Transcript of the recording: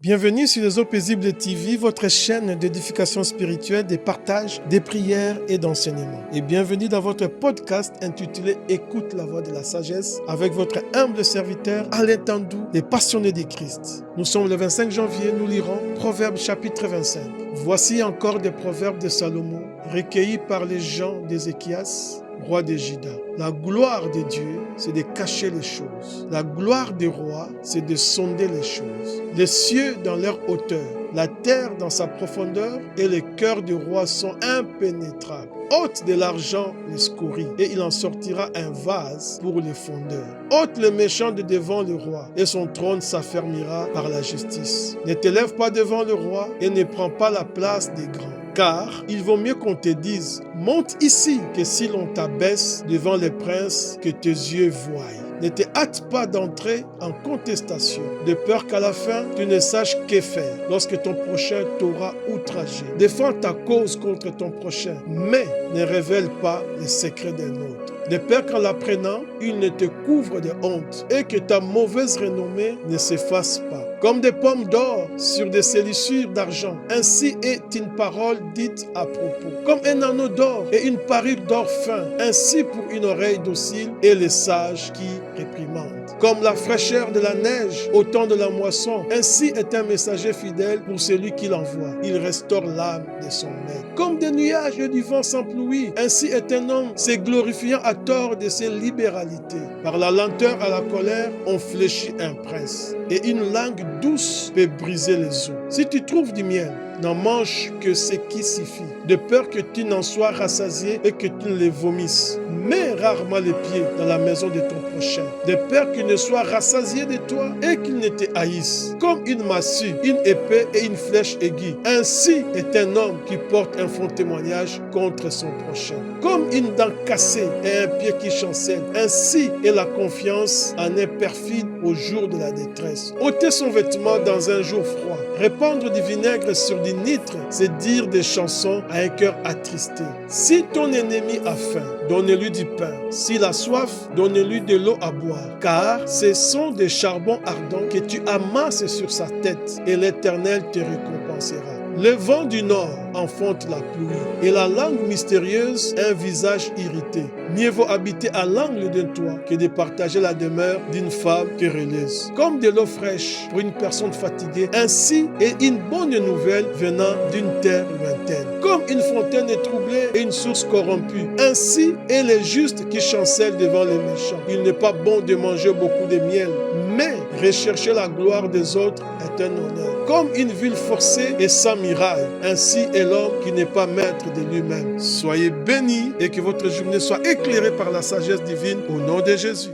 Bienvenue sur les Eaux Paisibles TV, votre chaîne d'édification spirituelle, des partages, des prières et d'enseignements. Et bienvenue dans votre podcast intitulé « Écoute la voix de la sagesse » avec votre humble serviteur Alain Tandou, les passionnés du Christ. Nous sommes le 25 janvier, nous lirons Proverbes chapitre 25. Voici encore des proverbes de Salomon, recueillis par les gens d'Ézéchias, roi de Juda. La gloire de Dieu, c'est de cacher les choses. La gloire des rois, c'est de sonder les choses. Les cieux dans leur hauteur, la terre dans sa profondeur et les cœurs du roi sont impénétrables. Ôte de l'argent les scories et il en sortira un vase pour les fondeurs. Ôte le méchant de devant le roi et son trône s'affermira par la justice. Ne t'élève pas devant le roi et ne prends pas la place des grands. Car il vaut mieux qu'on te dise « Monte ici » que si l'on t'abaisse devant les princes que tes yeux voient. Ne te hâte pas d'entrer en contestation, de peur qu'à la fin, tu ne saches que faire lorsque ton prochain t'aura outragé. Défends ta cause contre ton prochain, mais ne révèle pas les secrets d'un autre. De peur qu'en l'apprenant, il ne te couvre de honte et que ta mauvaise renommée ne s'efface pas. Comme des pommes d'or sur des salissures d'argent, ainsi est une parole dite à propos. Comme un anneau d'or et une parure d'or fin, ainsi pour une oreille docile et les sages qui réprimandent. Comme la fraîcheur de la neige au temps de la moisson, ainsi est un messager fidèle pour celui qui l'envoie. Il restaure l'âme de son maître. Comme des nuages et du vent sans pluie, ainsi est un homme se glorifiant à tort de ses libéralités. Par la lenteur à la colère, on fléchit un prince. Et une langue douce peut briser les os. Si tu trouves du miel, n'en mange que ce qui suffit, de peur que tu n'en sois rassasié et que tu ne les vomisses. Mets rarement les pieds dans la maison de ton prochain, de peur qu'il ne soit rassasié de toi et qu'il ne te haïsse. Comme une massue, une épée et une flèche aiguë, ainsi est un homme qui porte un faux témoignage contre son prochain. Comme une dent cassée et un pied qui chancelle, ainsi est la confiance en un perfide au jour de la détresse. Ôter son vêtement dans un jour froid, répandre du vinaigre sur du nitre, c'est dire des chansons à un cœur attristé. Si ton ennemi a faim, donne-lui du pain. S'il a soif, donne-lui de l'eau à boire. Car ce sont des charbons ardents que tu amasses sur sa tête et l'Éternel te récompensera. Le vent du nord enfonce la pluie et la langue mystérieuse un visage irrité. Mieux vaut habiter à l'angle d'un toit que de partager la demeure d'une femme querelleuse. Comme de l'eau fraîche pour une personne fatiguée, ainsi est une bonne nouvelle venant d'une terre lointaine. Comme une fontaine est troublée et une source corrompue, ainsi est les justes qui chancellent devant les méchants. Il n'est pas bon de manger beaucoup de miel, mais rechercher la gloire des autres est un honneur. Comme une ville forcée et sans muraille, ainsi est l'homme qui n'est pas maître de lui-même. Soyez bénis et que votre journée soit éclairée par la sagesse divine au nom de Jésus.